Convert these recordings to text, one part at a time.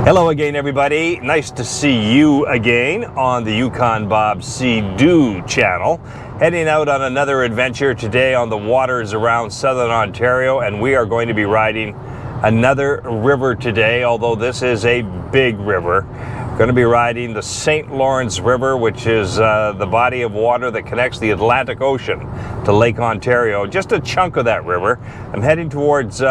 Hello again, everybody. Nice to see you again on the Yukon Bob Seadoo channel. Heading out on another adventure today on the waters around southern Ontario, and we are going to be riding another river today, although this is a big river. Going to be riding the St. Lawrence River, which is the body of water that connects the Atlantic Ocean to Lake Ontario. Just a chunk of that river. I'm heading towards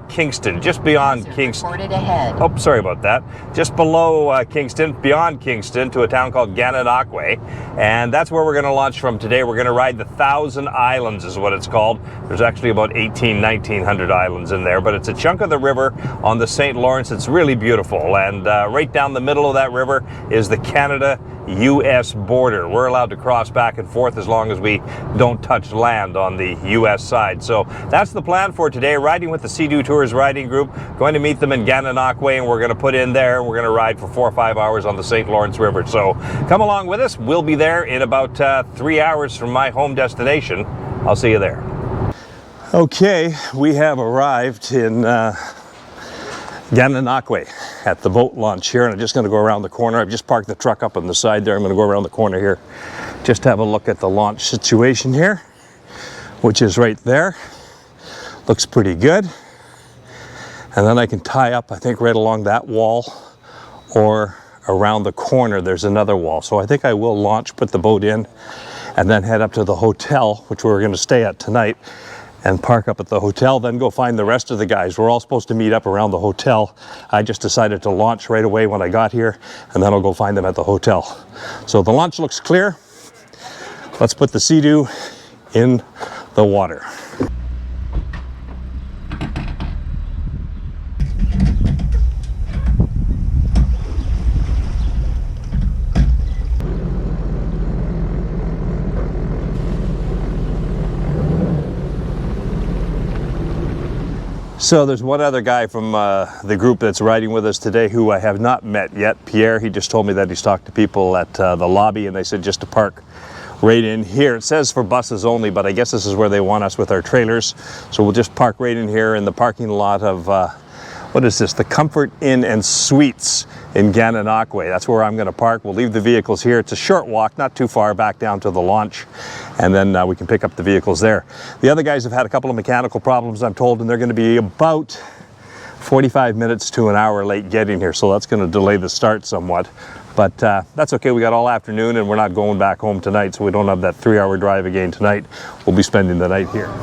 Kingston, just beyond Kingston. Ahead. Oh, sorry about that. Just below Kingston, beyond Kingston, to a town called Gananoque, and that's where we're going to launch from today. We're going to ride the Thousand Islands, is what it's called. There's actually about 1900 islands in there, but it's a chunk of the river on the St. Lawrence. It's really beautiful, and right down the middle of that river is the Canada-U.S. border. We're allowed to cross back and forth as long as we don't touch land on the U.S. side. So that's the plan for today, riding with the Seadoo Tours riding group. Going to meet them in Gananoque, and we're going to put in there. We're going to ride for 4 or 5 hours on the St. Lawrence River. So come along with us. We'll be there in about 3 hours from my home destination. I'll see you there. Okay, we have arrived in Gananoque at the boat launch here, and I'm just going to go around the corner. I've just parked the truck up on the side there. I'm going to go around the corner here, just have a look at the launch situation here, which is right there. Looks pretty good. And then I can tie up, I think, right along that wall, or around the corner there's another wall. So I think I will launch, put the boat in, and then head up to the hotel, which we're going to stay at tonight, and park up at the hotel, then go find the rest of the guys. We're all supposed to meet up around the hotel. I just decided to launch right away when I got here, and then I'll go find them at the hotel. So the launch looks clear. Let's put the Seadoo in the water. So there's one other guy from the group that's riding with us today who I have not met yet, Pierre. He just told me that he's talked to people at the lobby, and they said just to park right in here. It says for buses only, but I guess this is where they want us with our trailers. So we'll just park right in here in the parking lot of, what is this? The Comfort Inn and Suites in Gananoque. That's where I'm going to park. We'll leave the vehicles here. It's a short walk, not too far, back down to the launch, and then we can pick up the vehicles there. The other guys have had a couple of mechanical problems, I'm told, and they're going to be about 45 minutes to an hour late getting here, so that's going to delay the start somewhat. But that's okay. We got all afternoon, and we're not going back home tonight, so we don't have that 3-hour drive again tonight. We'll be spending the night here.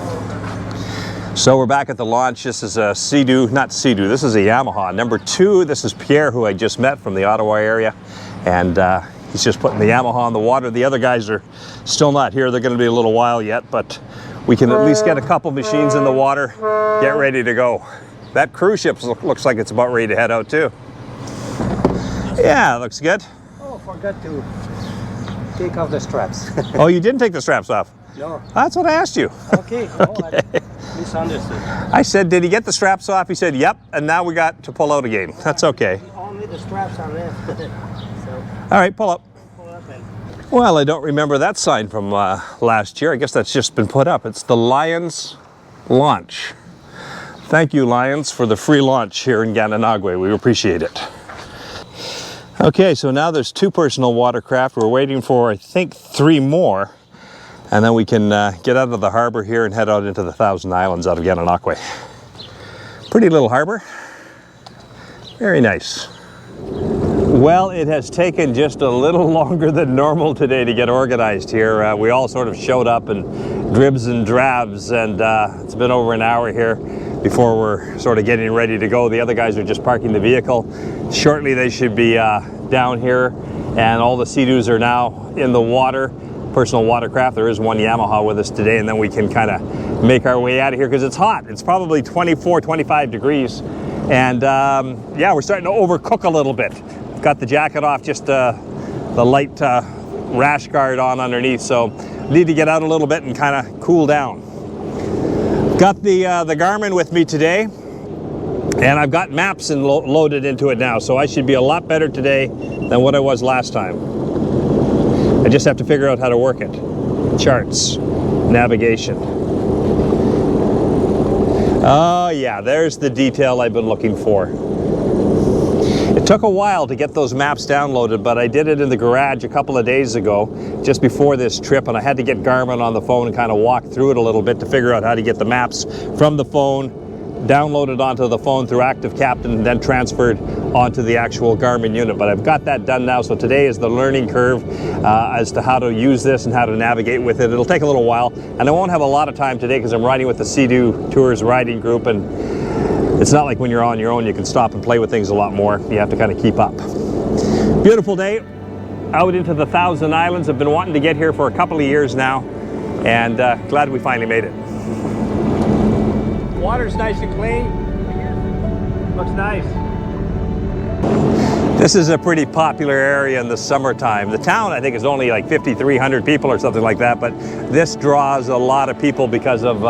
So we're back at the launch. This is a Seadoo, not Seadoo, this is a Yamaha number 2. This is Pierre, who I just met from the Ottawa area, and he's just putting the Yamaha on the water. The other guys are still not here. They're going to be a little while yet, but we can at least get a couple machines in the water, get ready to go. That cruise ship looks like it's about ready to head out too. Yeah, looks good. Oh, forgot to take off the straps. Oh, you didn't take the straps off? No. That's what I asked you. Okay. Okay. I misunderstood. I said, did he get the straps off? He said, yep, and now we got to pull out again. That's okay. Only the straps are left. So, all right, pull up. pull up and... Well, I don't remember that sign from last year. I guess that's just been put up. It's the Lions launch. Thank you, Lions, for the free launch here in Gananoque. We appreciate it. Okay, so now there's 2 personal watercraft. We're waiting for, I think, 3 more. And then we can get out of the harbor here and head out into the Thousand Islands out of Gananoque. Pretty little harbor. Very nice. Well, it has taken just a little longer than normal today to get organized here. We all sort of showed up in dribs and drabs, and it's been over an hour here before we're sort of getting ready to go. The other guys are just parking the vehicle. Shortly they should be down here, and all the Seadoos are now in the water. Personal watercraft. There is one Yamaha with us today, and then we can kind of make our way out of here because it's hot. It's probably 24, 25 degrees, and yeah, we're starting to overcook a little bit. Got the jacket off, just the light rash guard on underneath, so need to get out a little bit and kind of cool down. Got the Garmin with me today, and I've got maps loaded into it now, so I should be a lot better today than what I was last time. I just have to figure out how to work it. Charts, navigation. Oh yeah, there's the detail I've been looking for. It Took a while to get those maps downloaded, but I did it in the garage a couple of days ago, just before this trip, and I had to get Garmin on the phone and kind of walk through it a little bit to figure out how to get the maps from the phone, downloaded onto the phone through Active Captain, and then transferred onto the actual Garmin unit. But I've got that done now, so today is the learning curve as to how to use this and how to navigate with it. It'll take a little while, and I won't have a lot of time today because I'm riding with the Seadoo Tours riding group, and it's not like when you're on your own you can stop and play with things a lot more. You have to kind of keep up. Beautiful day out into the Thousand Islands. I've been wanting to get here for a couple of years now, and glad we finally made it. Water's nice and clean. Looks nice. This is a pretty popular area in the summertime. The town, I think, is only like 5,300 people or something like that, but this draws a lot of people because of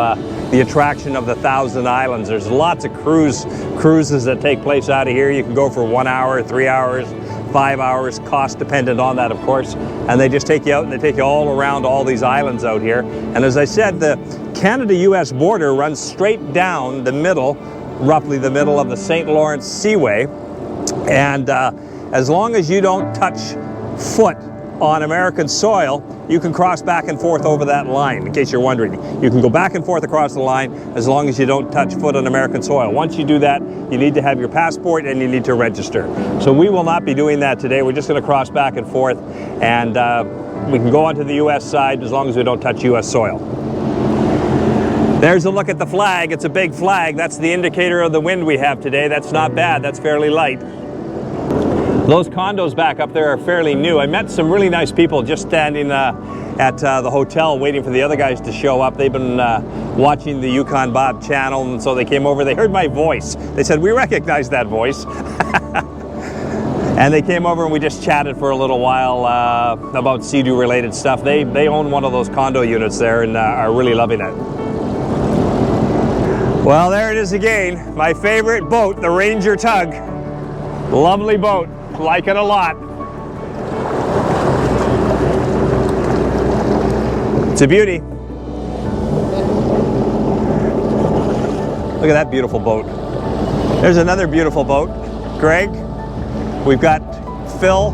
the attraction of the Thousand Islands. There's lots of cruises that take place out of here. You can go for 1 hour, 3 hours, 5 hours, cost dependent on that, of course. And they just take you out and they take you all around all these islands out here. And as I said, the Canada-US border runs straight down the middle, roughly the middle of the St. Lawrence Seaway. And as long as you don't touch foot on American soil, you can cross back and forth over that line, in case you're wondering. You can go back and forth across the line as long as you don't touch foot on American soil. Once you do that, you need to have your passport and you need to register. So we will not be doing that today. We're just going to cross back and forth, and we can go onto the US side as long as we don't touch US soil. There's a look at the flag. It's a big flag. That's the indicator of the wind we have today. That's not bad. That's fairly light. Those condos back up there are fairly new. I met some really nice people just standing at the hotel waiting for the other guys to show up. They've been watching the Yukon Bob channel, and so they came over. They heard my voice. They said, "We recognize that voice." And they came over and we just chatted for a little while about Sea-Doo related stuff. They own one of those condo units there and are really loving it. Well, there it is again. My favorite boat, the Ranger Tug. Lovely boat. Like it a lot. It's a beauty. Look at that beautiful boat. There's another beautiful boat. Greg. We've got Phil.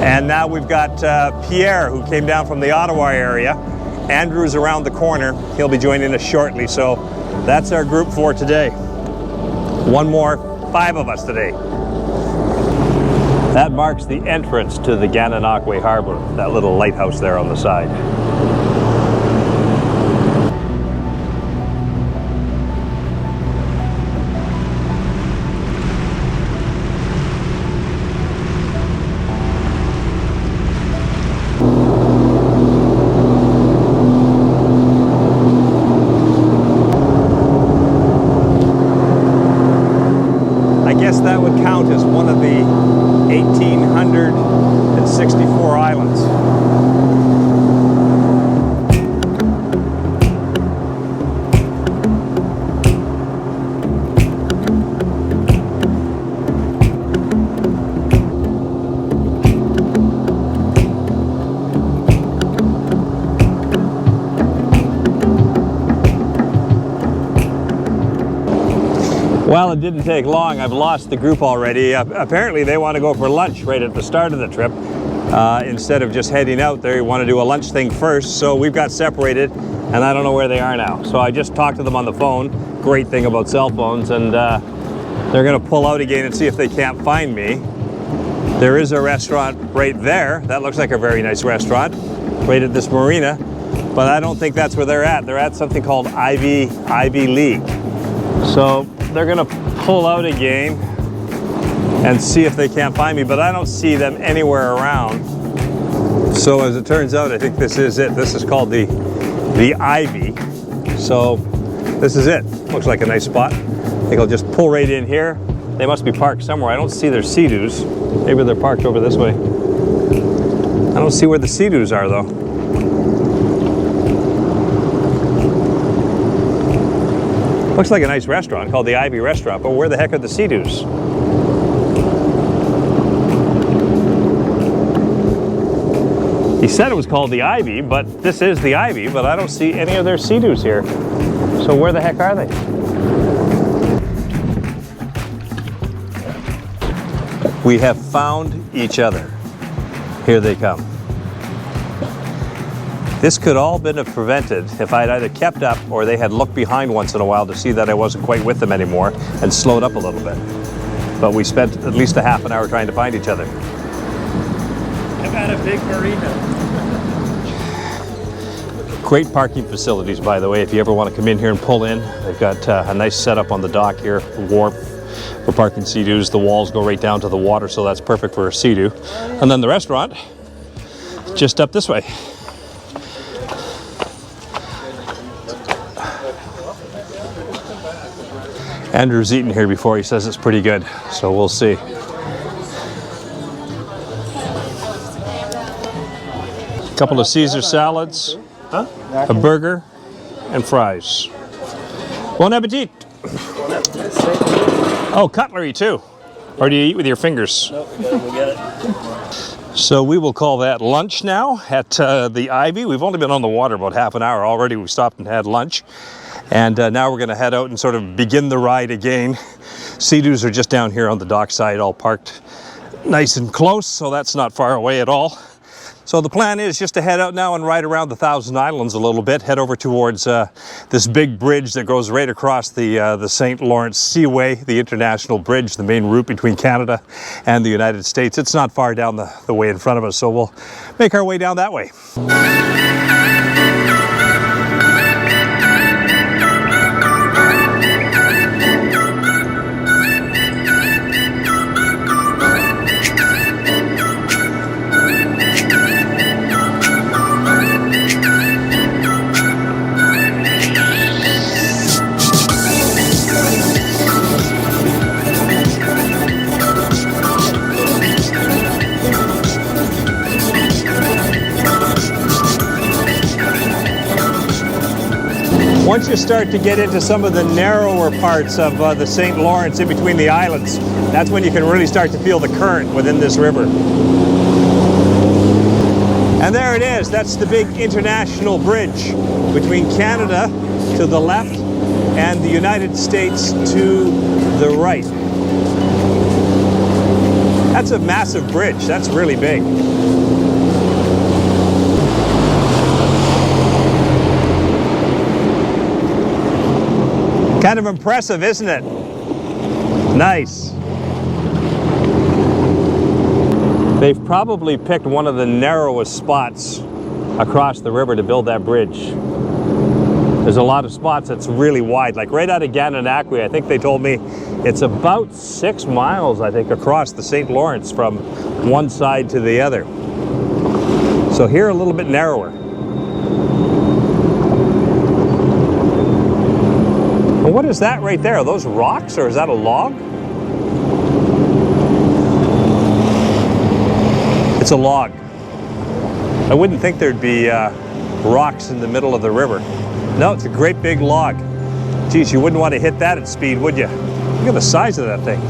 And now we've got Pierre, who came down from the Ottawa area. Andrew's around the corner. He'll be joining us shortly. So that's our group for today. One more. 5 of us today. That marks the entrance to the Gananoque Harbor, that little lighthouse there on the side. I guess that would count as one of the 1,864 islands. Well, it didn't take long. I've lost the group already. Apparently they want to go for lunch right at the start of the trip. Instead of just heading out, they want to do a lunch thing first. So we've got separated, and I don't know where they are now. So I just talked to them on the phone. Great thing about cell phones. And they're going to pull out again and see if they can't find me. There is a restaurant right there. That looks like a very nice restaurant right at this marina. But I don't think that's where they're at. They're at something called Ivy League. So they're gonna pull out again and see if they can't find me, but I don't see them anywhere around. So as it turns out, I think this is it. This is called the Ivy. So this is it. Looks like a nice spot. I think I'll just pull right in here. They must be parked somewhere. I don't see their Sea-Doos. Maybe they're parked over this way. I don't see where the Sea-Doos are though. Looks like a nice restaurant called the Ivy Restaurant, but where the heck are the Sea-Doos? He said it was called the Ivy, but this is the Ivy, but I don't see any of their Sea-Doos here. So where the heck are they? We have found each other. Here they come. This could all been prevented if I'd either kept up or they had looked behind once in a while to see that I wasn't quite with them anymore and slowed up a little bit. But we spent at least a half an hour trying to find each other. I've had a big marina. Great parking facilities, by the way, if you ever want to come in here and pull in. They've got a nice setup on the dock here, wharf for parking Sea-Doos. The walls go right down to the water, so that's perfect for a Sea-Doo. And then the restaurant, just up this way. Andrew's eaten here before. He says it's pretty good, so we'll see. A couple of Caesar salads, a burger, and fries. Bon appetit! Oh, cutlery too. Or do you eat with your fingers? Nope, we get it. So we will call that lunch now at the Ivy. We've only been on the water about half an hour already. We stopped and had lunch. And now we're going to head out and sort of begin the ride again. Sea-Doos are just down here on the dockside, all parked nice and close, so that's not far away at all. So the plan is just to head out now and ride around the Thousand Islands a little bit, head over towards this big bridge that goes right across the St. Lawrence Seaway, the international bridge, the main route between Canada and the United States. It's not far down the way in front of us, so we'll make our way down that way. Once you start to get into some of the narrower parts of the St. Lawrence in between the islands, that's when you can really start to feel the current within this river. And there it is. That's the big international bridge between Canada to the left and the United States to the right. That's a massive bridge. That's really big. Kind of impressive, isn't it? Nice. They've probably picked one of the narrowest spots across the river to build that bridge. There's a lot of spots that's really wide, like right out of Gananoque. I think they told me it's about 6 miles, I think, across the St. Lawrence from one side to the other. So here a little bit narrower. Well, what is that right there? Are those rocks or is that a log? It's a log. I wouldn't think there'd be rocks in the middle of the river. No, it's a great big log. Geez, you wouldn't want to hit that at speed, would you? Look at the size of that thing.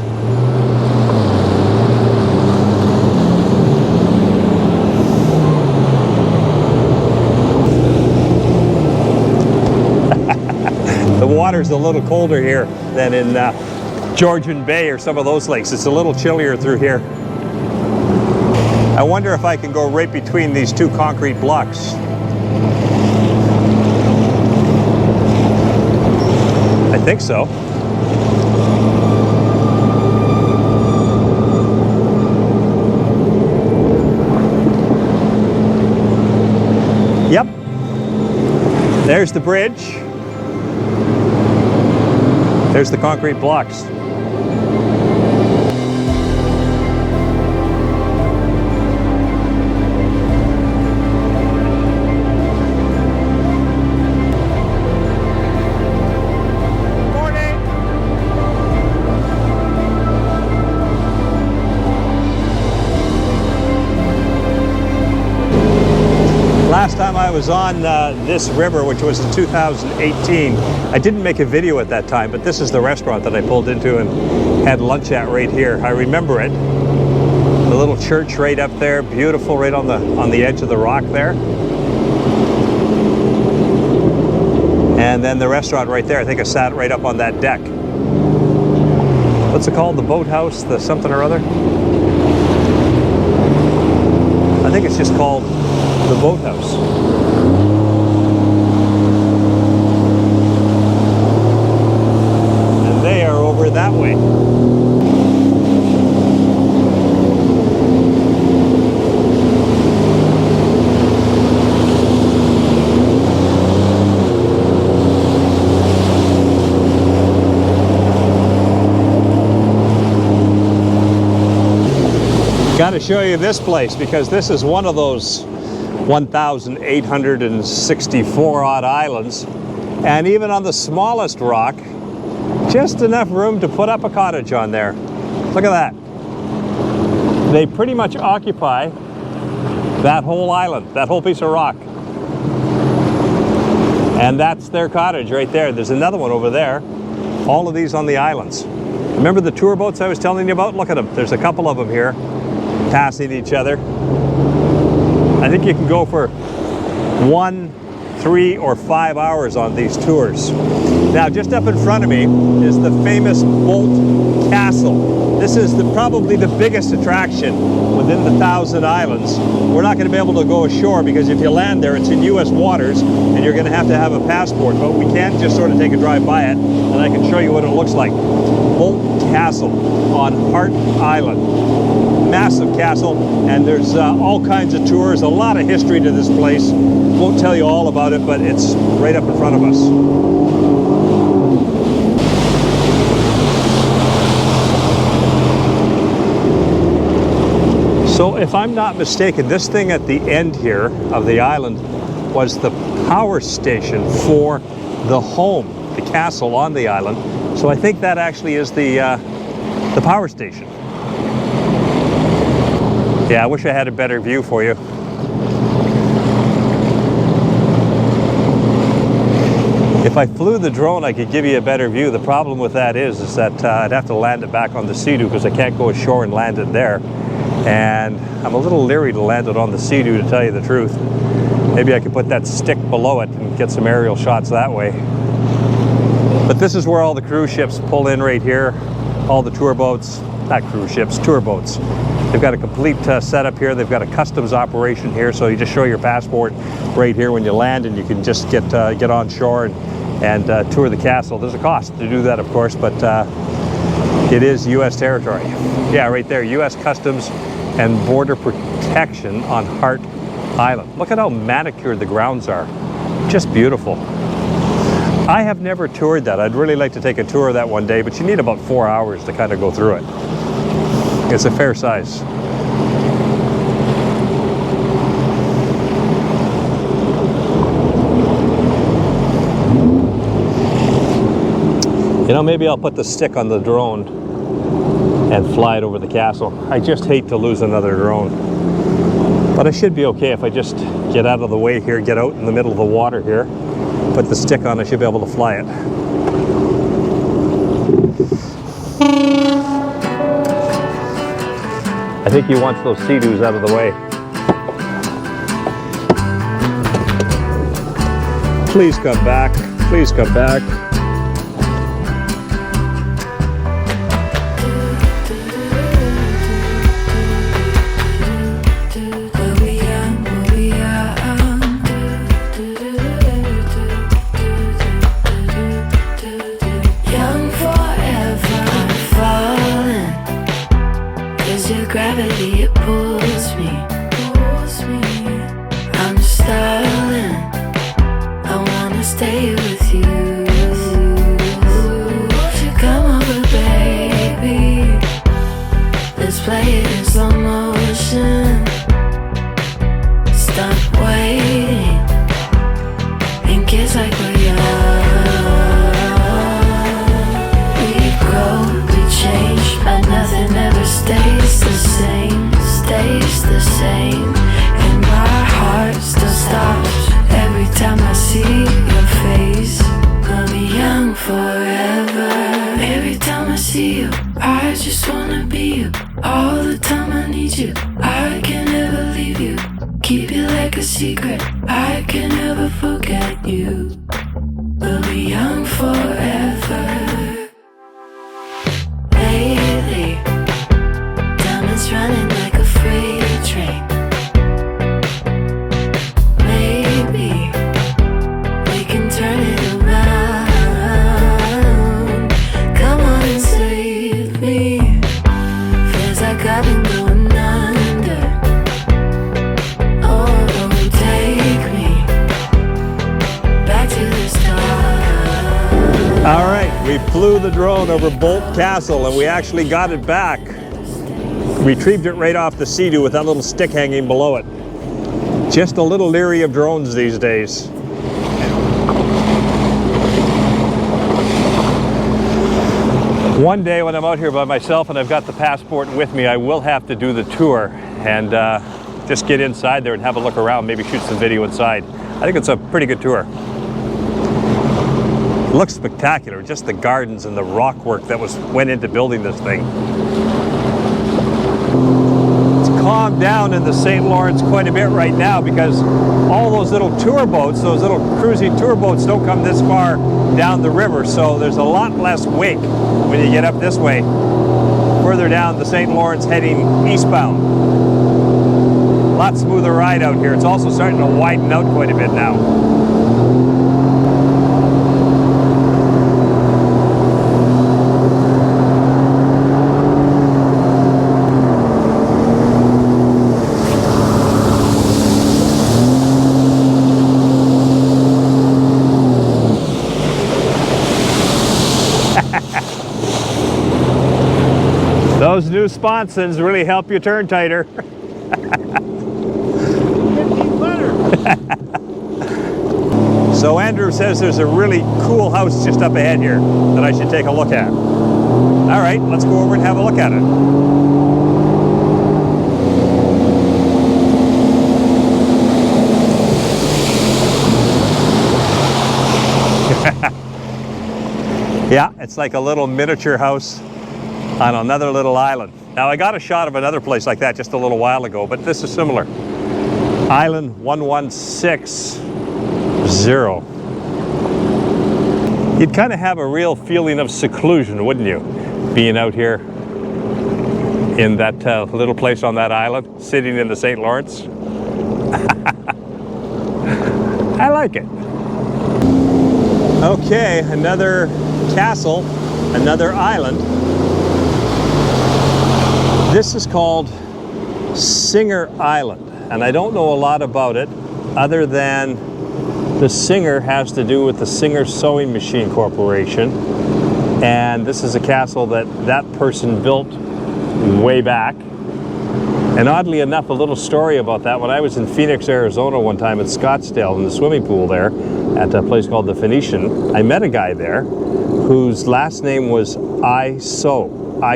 The water's a little colder here than in Georgian Bay or some of those lakes. It's a little chillier through here. I wonder if I can go right between these two concrete blocks. I think so. Yep. There's the bridge. There's the concrete blocks. Last time I was on this river, which was in 2018, I didn't make a video at that time, but this is the restaurant that I pulled into and had lunch at right here. I remember it. The little church right up there, beautiful, right on the edge of the rock there. And then the restaurant right there. I think I sat right up on that deck. What's it called? The boathouse, the something or other? I think it's just called the boathouse. And they are over that way. Got to show you this place because this is one of those 1,864 odd islands, and even on the smallest rock, just enough room to put up a cottage on there. Look at that. They pretty much occupy that whole island, that whole piece of rock. And that's their cottage right there. There's another one over there. All of these on the islands. Remember the tour boats I was telling you about? Look at them. There's a couple of them here, passing each other. I think you can go for 1, 3, or 5 hours on these tours. Now, just up in front of me is the famous Boldt Castle. This is probably the biggest attraction within the Thousand Islands. We're not going to be able to go ashore because if you land there, it's in U.S. waters, and you're going to have a passport. But we can just sort of take a drive by it, and I can show you what it looks like. Boldt Castle on Hart Island. Massive castle, and there's all kinds of tours, a lot of history to this place. Won't tell you all about it, but it's right up in front of us. So if I'm not mistaken, this thing at the end here of the island was the power station for the home, the castle on the island. So I think that actually is the power station. Yeah, I wish I had a better view for you. If I flew the drone, I could give you a better view. The problem with that is that I'd have to land it back on the Seadoo because I can't go ashore and land it there. And I'm a little leery to land it on the Seadoo, to tell you the truth. Maybe I could put that stick below it and get some aerial shots that way. But this is where all the cruise ships pull in right here. All the tour boats, not cruise ships, tour boats. They've got a complete setup here. They've got a customs operation here, so you just show your passport right here when you land, and you can just get on shore and tour the castle. There's a cost to do that, of course, but it is U.S. territory. Yeah, right there, U.S. Customs and Border Protection on Hart Island. Look at how manicured the grounds are. Just beautiful. I have never toured that. I'd really like to take a tour of that one day, but you need about 4 hours to kind of go through it. It's a fair size. You know, maybe I'll put the stick on the drone and fly it over the castle. I just hate to lose another drone. But I should be okay if I just get out of the way here, get out in the middle of the water here, put the stick on, I should be able to fly it. I think he wants those Sea-Doos out of the way. Please come back. Please come back. Gravity, it pulls me. I'm stalling. I wanna stay with you. Won't you come over, baby? Let's play it in slow motion. Stop waiting and kiss like we're young. We grow, we change, but nothing ever stays the same, stays the same. And my heart still stops every time I see your face. I'll be young forever. Every time I see you, I just wanna be you. All the time I need you, I can never leave you. Keep you like a secret, I can never forget you. We'll be young forever. Hey, We flew the drone over Boldt Castle and we actually got it back. Retrieved it right off the Seadoo with that little stick hanging below it. Just a little leery of drones these days. One day when I'm out here by myself and I've got the passport with me, I will have to do the tour and just get inside there and have a look around, maybe shoot some video inside. I think it's a pretty good tour. It looks spectacular, just the gardens and the rock work that went into building this thing. It's calmed down in the St. Lawrence quite a bit right now because all those little tour boats, those little cruising tour boats don't come this far down the river, so there's a lot less wake when you get up this way, further down the St. Lawrence heading eastbound. A lot smoother ride out here. It's also starting to widen out quite a bit now. Those new sponsons really help you turn tighter. So Andrew says there's a really cool house just up ahead here that I should take a look at. All right, let's go over and have a look at it. Yeah, it's like a little miniature house on another little island. Now I got a shot of another place like that just a little while ago, but this is similar. Island 1160. You'd kind of have a real feeling of seclusion, wouldn't you? Being out here in that little place on that island, sitting in the St. Lawrence. I like it. Okay, another castle, another island. This is called Singer Island, and I don't know a lot about it other than the Singer has to do with the Singer Sewing Machine Corporation, and this is a castle that person built way back. And oddly enough, a little story about that. When I was in Phoenix, Arizona one time at Scottsdale in the swimming pool there at a place called the Phoenician, I met a guy there whose last name was I-S-O-W,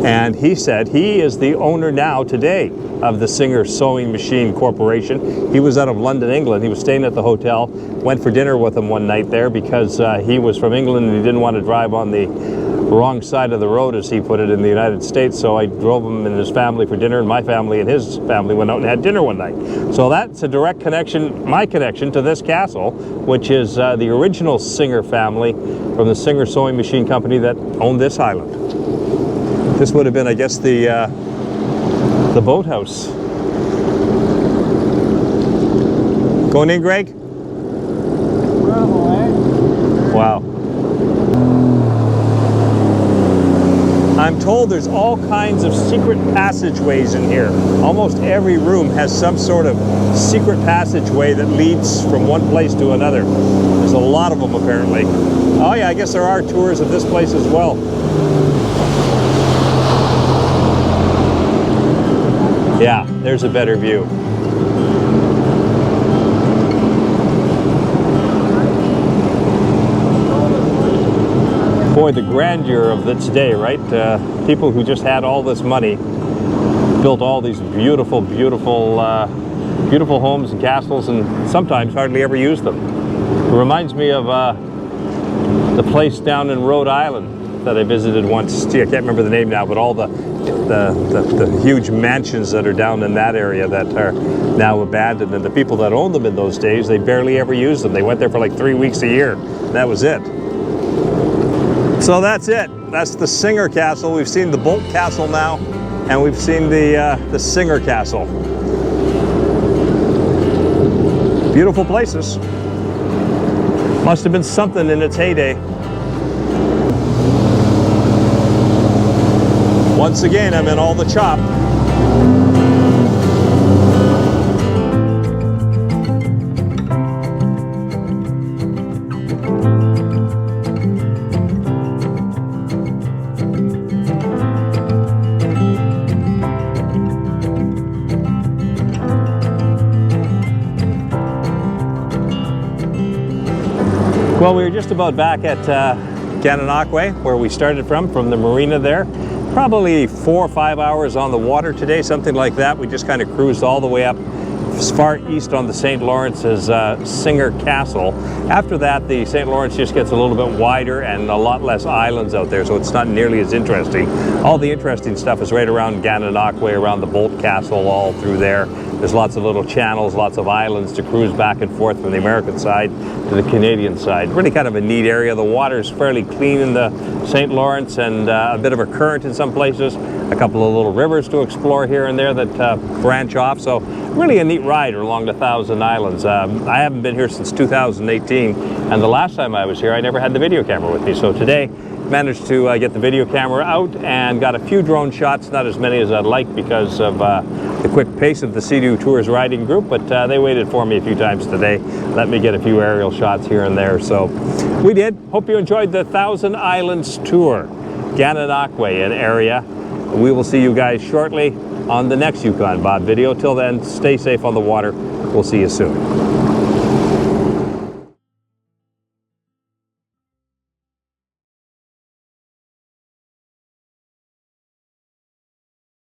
and he said he is the owner now today of the Singer Sewing Machine Corporation. He was out of London, England. He was staying at the hotel, went for dinner with him one night there because he was from England and he didn't want to drive on the wrong side of the road, as he put it, in the United States. So I drove him and his family for dinner, and my family and his family went out and had dinner one night. So that's a direct connection, my connection to this castle, which is the original Singer family from the Singer Sewing Machine Company that owned this island. This would have been, I guess, the boathouse. Going in, Greg? Wow. I'm told there's all kinds of secret passageways in here. Almost every room has some sort of secret passageway that leads from one place to another. There's a lot of them apparently. Oh yeah, I guess there are tours of this place as well. Yeah, there's a better view. Boy, the grandeur of its day, right? People who just had all this money built all these beautiful, beautiful, beautiful homes and castles, and sometimes hardly ever used them. It reminds me of the place down in Rhode Island that I visited once. Gee, I can't remember the name now, but all the huge mansions that are down in that area that are now abandoned, and the people that owned them in those days, they barely ever used them. They went there for like 3 weeks a year. That was it. So that's it. That's the Singer Castle. We've seen the Boldt Castle now, and we've seen the Singer Castle. Beautiful places. Must have been something in its heyday. Once again, I'm in all the chop. Well, we were just about back at Gananoque, where we started from the marina there. Probably 4 or 5 hours on the water today, something like that. We just kind of cruised all the way up as far east on the St. Lawrence as Singer Castle. After that, the St. Lawrence just gets a little bit wider and a lot less islands out there, so it's not nearly as interesting. All the interesting stuff is right around Gananoque, around the Boldt Castle, all through there. There's lots of little channels, lots of islands to cruise back and forth from the American side to the Canadian side. Really kind of a neat area. The water's fairly clean in the St. Lawrence and a bit of a current in some places. A couple of little rivers to explore here and there that branch off. So really a neat ride along the Thousand Islands. I haven't been here since 2018, and the last time I was here I never had the video camera with me. So today managed to get the video camera out and got a few drone shots, not as many as I'd like because of the quick pace of the Seadoo Tours riding group, but they waited for me a few times today, let me get a few aerial shots here and there. So we did. Hope you enjoyed the Thousand Islands tour, Gananoque and area. We will see you guys shortly on the next Yukon Bob video. Till then, stay safe on the water. We'll see you soon.